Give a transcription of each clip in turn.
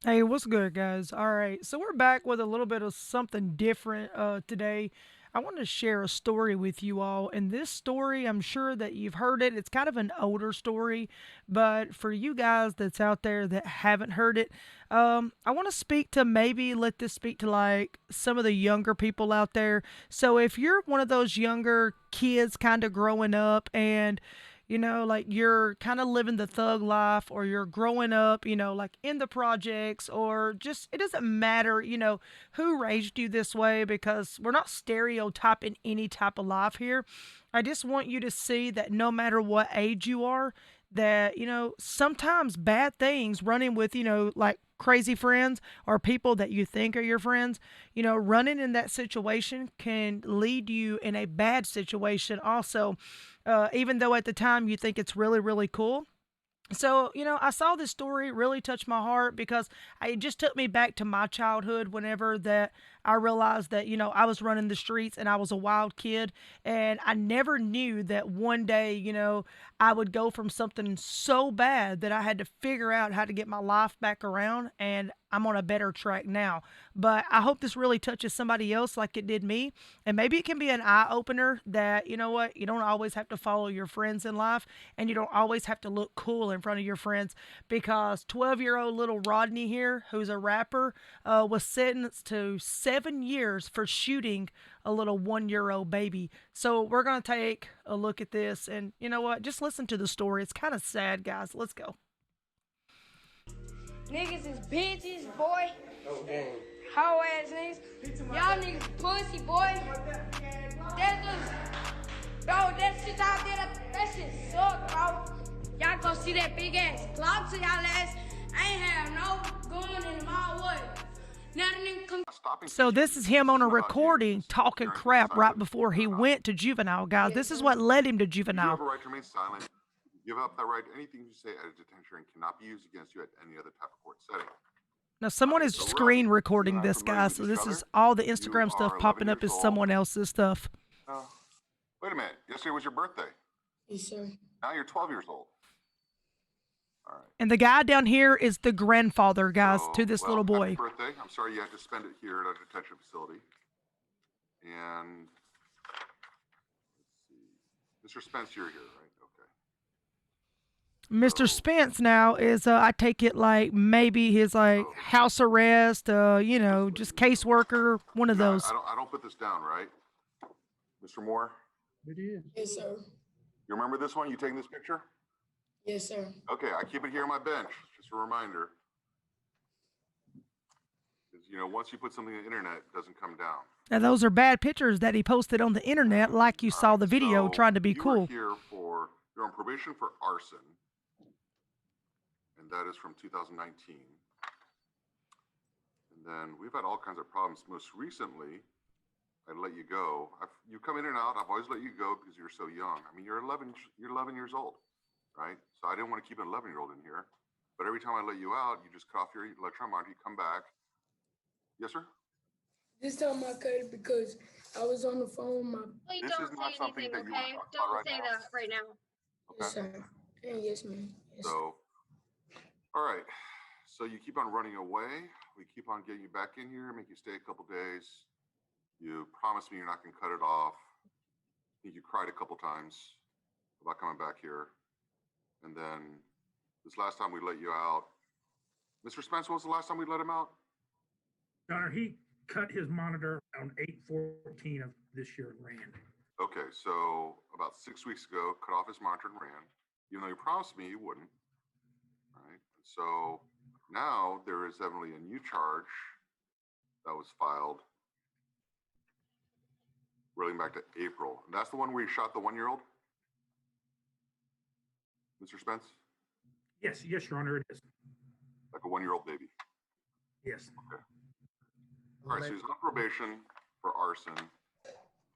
Hey, what's good, guys? All right, so we're back with a little bit of something different today. I want to share a story with you all, and this story, I'm sure that you've heard it. It's kind of an older story, but for you guys that's out there that haven't heard it, I want to speak to maybe let this speak to like some of the younger people out there. So if you're one of those younger kids kind of growing up and like you're kind of living the thug life or you're growing up, like in the projects or just, it doesn't matter, who raised you this way because we're not stereotyping any type of life here. I just want you to see that no matter what age you are, that, sometimes bad things running with, like crazy friends or people that you think are your friends, running in that situation can lead you in a bad situation also, even though at the time you think it's really, really cool. So, I saw this story really touch my heart because it just took me back to my childhood whenever that I realized that, I was running the streets and I was a wild kid. And I never knew that one day, I would go from something so bad that I had to figure out how to get my life back around. And I'm on a better track now. But I hope this really touches somebody else like it did me. And maybe it can be an eye opener that, you know what, you don't always have to follow your friends in life and you don't always have to look cool in front of your friends because 12-year-old little Rodney here, who's a rapper, was sentenced to 7 years for shooting a little 1 year old baby. So we're going to take a look at this. And you know what? Just listen to the story. It's kind of sad, guys. Let's go. Niggas is bitches, boy. Hoe ass niggas. Y'all niggas pussy, boy. That just, bro, that shit out there, that shit suck, bro. Y'all go see that big ass Glock to y'all ass. I ain't have no gun in my way. Now the nigga come. So this is him on a recording talking crap right before he went to juvenile, guys. This is what led him to You have juvenile. a right to remain silent. You give up that right. Anything you say at a detention cannot be used against you at any other type of court setting. Now, someone is So, screen Rodney, you and recording I are this, familiar guy. with So each this other. is all the You Instagram stuff are 11 popping up years is old. someone else's stuff. Oh, wait a minute. Yesterday was your birthday. Yes, sir. Now you're 12 years old. All right. And the guy down here is the grandfather, guys, So, to this little well, happy boy. birthday. I'm sorry you had to spend it here at a detention facility. And let's see. Mr. Spence, you're here, right? Okay. Mr. So, Spence now is, I take it like maybe his like oh, house arrest, just let just you know. caseworker, one of those. I don't put this down, right? Mr. Moore, It is. Yes, sir. you remember this one? You taking this picture? Yes, sir. Okay, I keep it here on my bench. Just a reminder. Because, once you put something on the internet, it doesn't come down. Now those are bad pictures that he posted on the internet, like you All saw right, the video so trying to be you are cool. here you're on probation for arson, and that is from 2019. And then we've had all kinds of problems. Most recently, I let you go. You come in and out. I've always let you go because you're so young. I mean, you're 11 years old, right? So I didn't want to keep an 11-year-old in here. But every time I let you out, you just cut off your electron monitor, you come back. Yes, sir? This time I cut it because I was on the phone with my. Please this is not something that you want to talk about right now. Don't say that right now. Okay. Yes, sir. And yes, ma'am. Yes. So, all right. So you keep on running away. We keep on getting you back in here, make you stay a couple days. You promised me you're not going to cut it off. I think you cried a couple times about coming back here. And then this last time we let you out, Mr. Spence, when was the last time we let him out? Your Honor, he cut his monitor on 8/14 of this year and ran. Okay, so about 6 weeks ago, cut off his monitor and ran, even though you promised me he wouldn't. All right. So now there is evidently a new charge that was filed rolling back to April. And that's the one where you shot the 1-year-old? Mr. Spence? Yes, Your Honor, it is. Like a 1-year-old baby? Yes. Okay. All right, so he's on probation for arson.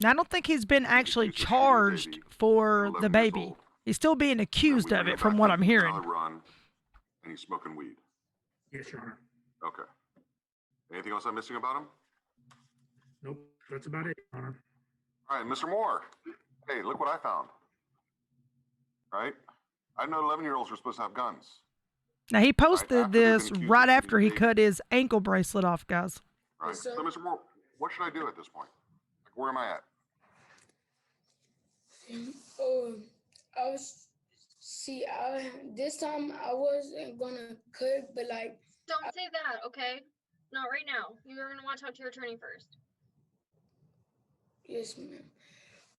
Now, I don't think he's been actually charged for the baby. He's still being accused of it from what I'm hearing. Run, and he's smoking weed. Yes, Your Honor. Okay. Anything else I'm missing about him? Nope, that's about it, Your Honor. All right, Mr. Moore. Hey, look what I found. Right? I know 11-year-olds are supposed to have guns. Now, he right? posted After they've been this accused right of shooting after he babies, cut his ankle bracelet off, guys. right? Yes, sir. So, Mr. Moore, what should I do at this point? Like, where am I at? I was this time I wasn't gonna cut, but like Don't say that, okay? Not right now. You're gonna want to talk to your attorney first. yes, ma'am.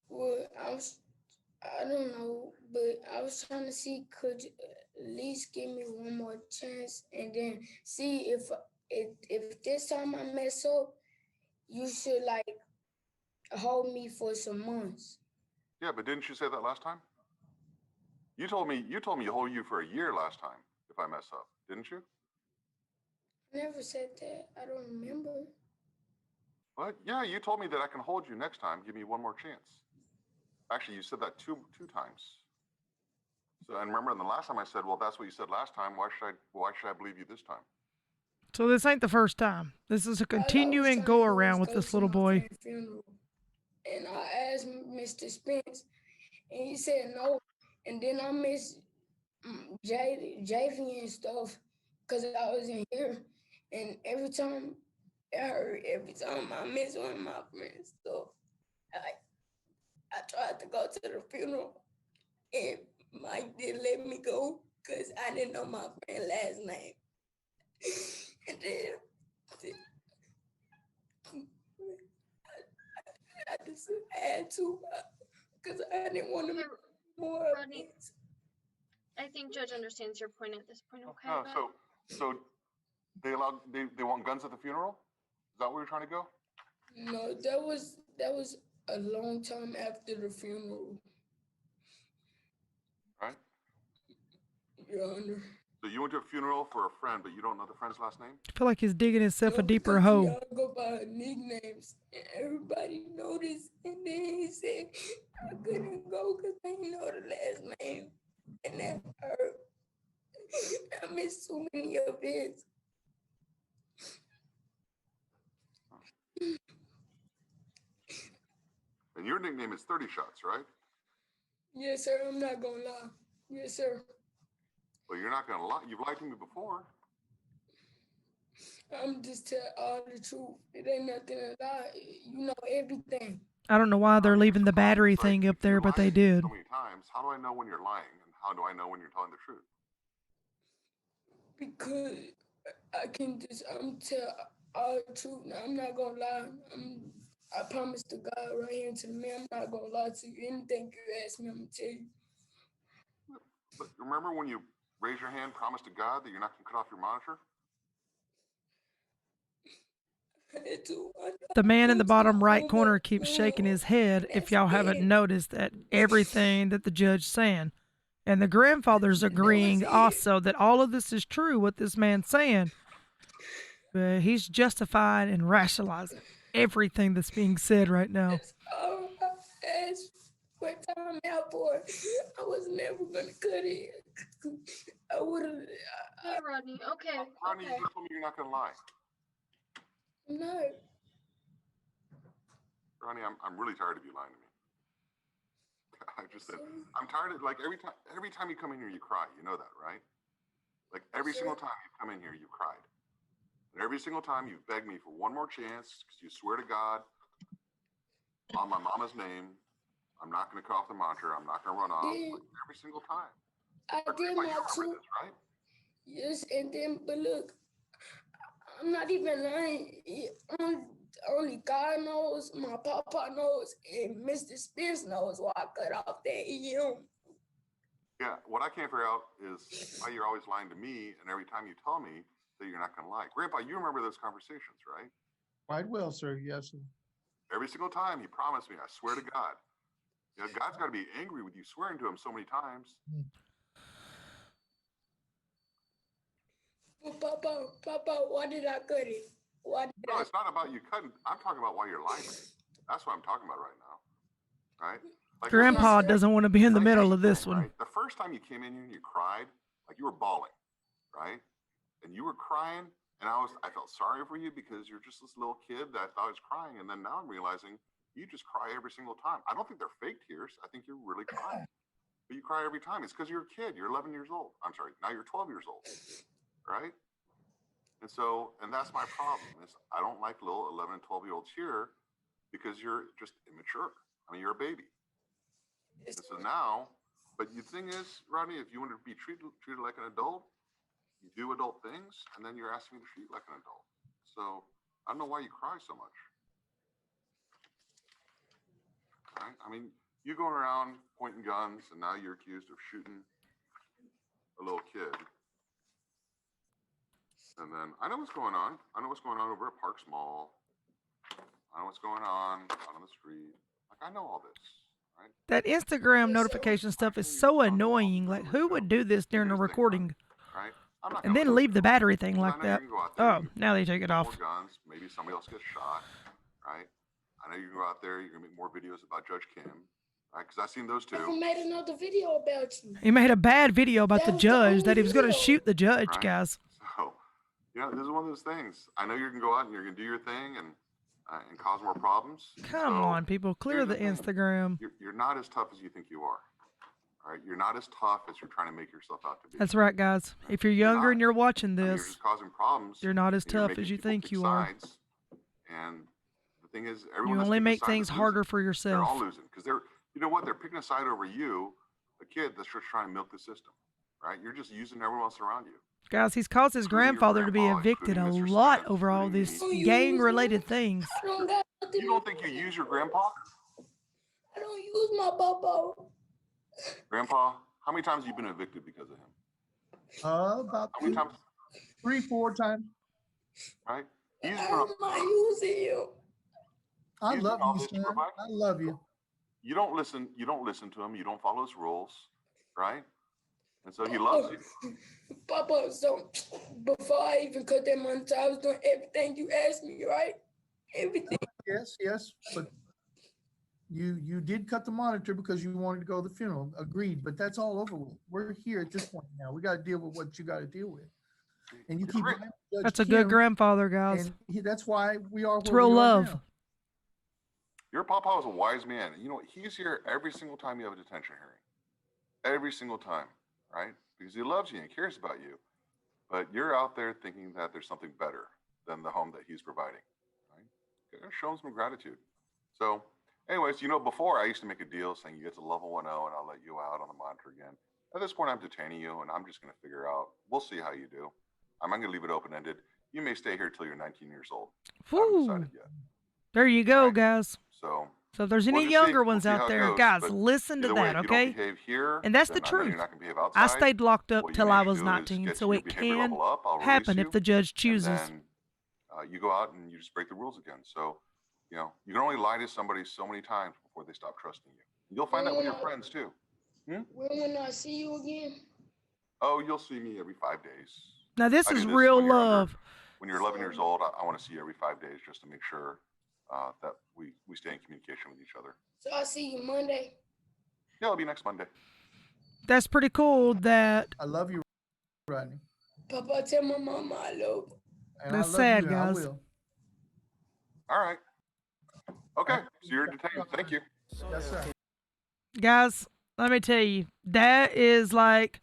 Well, I don't know, but I was trying to see could you at least give me one more chance, and then see if this time I mess up, you should like hold me for some months. Yeah, but didn't you say that last time? You told me to hold you for a year last time if I mess up, didn't you? I never said that. I don't remember. What? Yeah, you told me that I can hold you next time. Give me one more chance. Actually, you said that two times. So, and remember, the last time I said, well, that's what you said last time. Why should I believe you this time? So this ain't the first time. This is a All I was continuing trying go to do around was with go this to little my boy. friend's funeral, and I asked Mr. Spence, and he said no. And then I missed JV and stuff because I was in here, and every time every time I miss one of my friends. So I tried to go to the funeral, and Mike didn't let me go because I didn't know my friend's last name. And then I just had to because I didn't want to Okay, make more Rodney, offense. I think Judge understands your point at this point, okay? No, bud? so they want guns at the funeral? Is that where you're trying to go? No, that was a long time after the funeral, Right? Your Honor. So you went to a funeral for a friend, but you don't know the friend's last name? I feel like he's digging himself a No, deeper because hole. y'all go by nicknames, and everybody noticed. And then he said I couldn't go because I didn't know the last name, and that hurt. I missed so many events. And your nickname is 30 Shots, right? Yes, sir. I'm not gonna lie. Yes, sir. Well, you're not going to lie. You've lied to me before. I'm just tell all the truth. It ain't nothing to lie. You know everything. I don't know why they're leaving the battery It's like, thing up if you there, but they lied to me did. so many times, how do I know when you're lying? And how do I know when you're telling the truth? Because I'm tell all the truth. Now, I'm not gonna lie. I promise to God right here to me, I'm not gonna lie to you. Anything you ask me, I'm gonna tell you. But remember when you raise your hand, promise to God that you're not going to cut off your monitor? The man in the bottom right corner keeps shaking his head if y'all haven't noticed that everything that the judge's saying. And the grandfather's agreeing also that all of this is true, what this man's saying. But he's justifying and rationalizing everything that's being said right now. I asked for time out for. I was never gonna cut it. I would have. Hey, Rodney, okay, Ronnie, okay. you just told me you're not going to lie. No. Ronnie, I'm really tired of you lying to me. I just said, I'm tired of, like, every time you come in here, you cry. You know that, right? Like, every single time you come in here, you've cried. And every single time you've begged me for one more chance because you swear to God on my mama's name, I'm not going to cut off the monitor. I'm not going to run off. Like, every single time. I But did Grandpa, you my remember two. this, right? Yes, and then, but look, I'm not even lying. Only God knows, my papa knows, and Mr. Spears knows why I cut off that EM. Yeah, what I can't figure out is why you're always lying to me, and every time you tell me that you're not going to lie. Grandpa, you remember those conversations, right? Quite well, sir. Yes, sir. Every single time he promised me, I swear to God. You know, God's got to be angry with you swearing to him so many times. Well, Papa, why did I cut it? Why did No, I? it's not about you cutting. I'm talking about why you're lying to me. That's what I'm talking about right now. Right? Like, Grandpa sir. doesn't want to be in the like, middle here's of the this thing, one. right? The first time you came in here and you cried, like you were bawling, right? And you were crying, and I felt sorry for you because you're just this little kid that I thought was crying. And then now I'm realizing you just cry every single time. I don't think they're fake tears. I think you're really crying. but you cry every time. It's because you're a kid. You're 11 years old. I'm sorry. Now you're 12 years old, right? And that's my problem is I don't like little 11 and 12-year-olds here because you're just immature. I mean, you're a baby. And so now, but the thing is, Rodney, if you want to be treated like an adult, you do adult things, and then you're asking me to treat you like an adult. So I don't know why you cry so much. Right? I mean, you going around pointing guns, and now you're accused of shooting a little kid. And then I know what's going on. I know what's going on over at Parks Mall. I know what's going on out on the street. Like, I know all this, right? That Instagram notification stuff is so annoying. Like, who would do this during a recording? Right? I'm not And gonna then let leave the battery thing like that. Oh, now they take it more off. guns. Maybe somebody else gets shot, right? I know you can go out there. You're gonna make more videos about Judge Kim, right? Because I've seen those I too. made another video about you. He made a bad video about the That was the judge, only that he was going to video. shoot the judge, Right. guys. So, this is one of those things. I know you're gonna go out and you're gonna do your thing and cause more problems. Come So, on, people. Clear here's the thing. Instagram. You're not as tough as you think you are. All right, you're not as tough as you're trying to make yourself out to be. That's right, guys. If you're You're younger not. and you're watching I mean, you're this, just causing problems. you're not as and you're tough making as you people think pick you are. sides. And the thing is, You everyone that's only picking a make side things is harder losing. for They're all yourself. losing because they're picking a side over you, a kid that's just trying to milk the system, right? You're just using everyone else around you. Guys, he's caused his Including your grandfather to be grandpa, evicted a including Mr. lot Smith, over all including these me. gang-related things. I don't got nothing. You don't think you use your grandpa? I don't use my bobo. Grandpa, how many times have you been evicted because of him? About How many times? 3-4 times. Right? He's I'm been not using you. I He's love been all you, this to son. provide. I love you. You don't listen to him. You don't follow his rules, right? And so he loves you. Papa, so before I even cut that money, I was doing everything you asked me, right? Everything. Yes, but you did cut the monitor because you wanted to go to the funeral. Agreed, but that's all over with. We're here at this point now. We got to deal with what you got to deal with. And you keep Great. blaming Judge That's a good Kim, grandfather, guys. and that's why we are It's where real we are love. now. Your papa was a wise man. You know, he's here every single time you have a detention hearing. Every single time, right? Because he loves you and cares about you. But you're out there thinking that there's something better than the home that he's providing, right? You gotta show him some gratitude. So, anyways, before I used to make a deal saying you get to level 1-0 and I'll let you out on the monitor again. At this point, I'm detaining you and I'm just going to figure out, we'll see how you do. I'm going to leave it open-ended. You may stay here till you're 19 years old. I haven't Whew. decided yet. There you go, Right. guys. So if there's we'll any just younger see. ones We'll see out how it there, goes. guys, But listen to either way, that, if you don't okay? behave here, And that's the then I know truth. you're not going to behave I outside. stayed locked up What you till need I to was do is 19, get so your it behavior can level up. I'll release happen you, if the judge and chooses. then you go out and you just break the rules again. So, you can only lie to somebody so many times before they stop trusting you. You'll find that with your friends too. When I see you again? Oh, you'll see me every 5 days. Now, this I do is this real when you're younger. love. When you're 11 years old, I want to see you every 5 days just to make sure that we stay in communication with each other. So I see you Monday. Yeah, it'll be next Monday. That's pretty cool that I love you, Rodney. Papa, tell my mama I love her. And That's I love sad, you, and I guys. will. All right. Okay, so you're detained. Thank you. Yes, sir. guys, let me tell you, that is like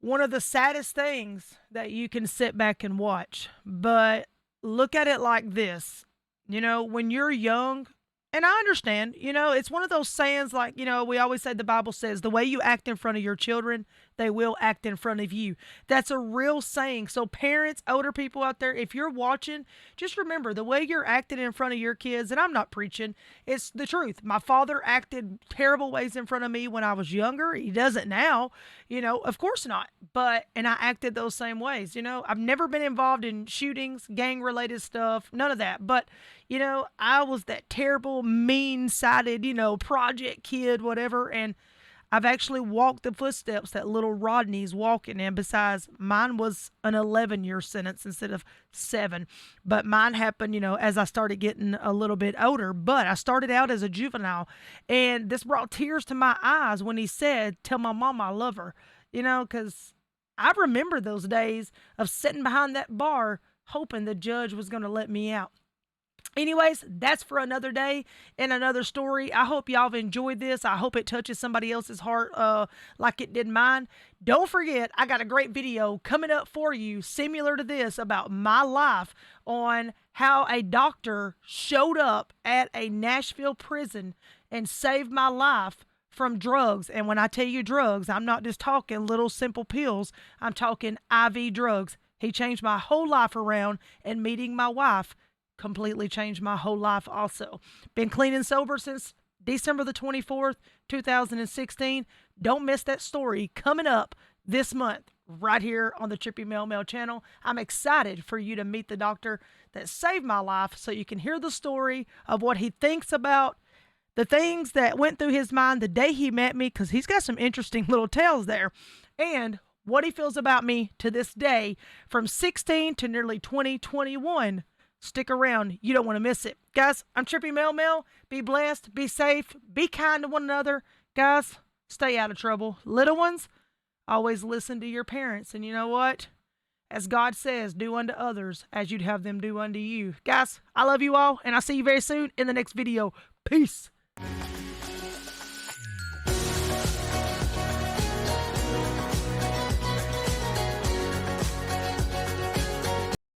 one of the saddest things that you can sit back and watch. But look at it like this. When you're young, and I understand, it's one of those sayings like, we always say the Bible says the way you act in front of your children, they will act in front of you. That's a real saying. So parents, older people out there, if you're watching, just remember the way you're acting in front of your kids, and I'm not preaching, it's the truth. My father acted terrible ways in front of me when I was younger. He doesn't now, of course not. And I acted those same ways. I've never been involved in shootings, gang related stuff, none of that. But I was that terrible, mean-sided, project kid, whatever. And I've actually walked the footsteps that little Rodney's walking in. Besides, mine was an 11-year sentence instead of 7. But mine happened, as I started getting a little bit older. But I started out as a juvenile. And this brought tears to my eyes when he said, "Tell my mama I love her." Because I remember those days of sitting behind that bar hoping the judge was going to let me out. Anyways, that's for another day and another story. I hope y'all have enjoyed this. I hope it touches somebody else's heart like it did mine. Don't forget, I got a great video coming up for you similar to this about my life on how a doctor showed up at a Nashville prison and saved my life from drugs. And when I tell you drugs, I'm not just talking little simple pills. I'm talking IV drugs. He changed my whole life around, and meeting my wife completely changed my whole life also. Been clean and sober since December the 24th, 2016. Don't miss that story coming up this month right here on the Trippy Mail Mail channel. I'm excited for you to meet the doctor that saved my life so you can hear the story of what he thinks about the things that went through his mind the day he met me, because he's got some interesting little tales there, and what he feels about me to this day from 16 to nearly 2021. Stick around. You don't want to miss it. Guys, I'm Trippy Mail Mail. Be blessed. Be safe. Be kind to one another. Guys, stay out of trouble. Little ones, always listen to your parents. And you know what? As God says, do unto others as you'd have them do unto you. Guys, I love you all, and I'll see you very soon in the next video. Peace.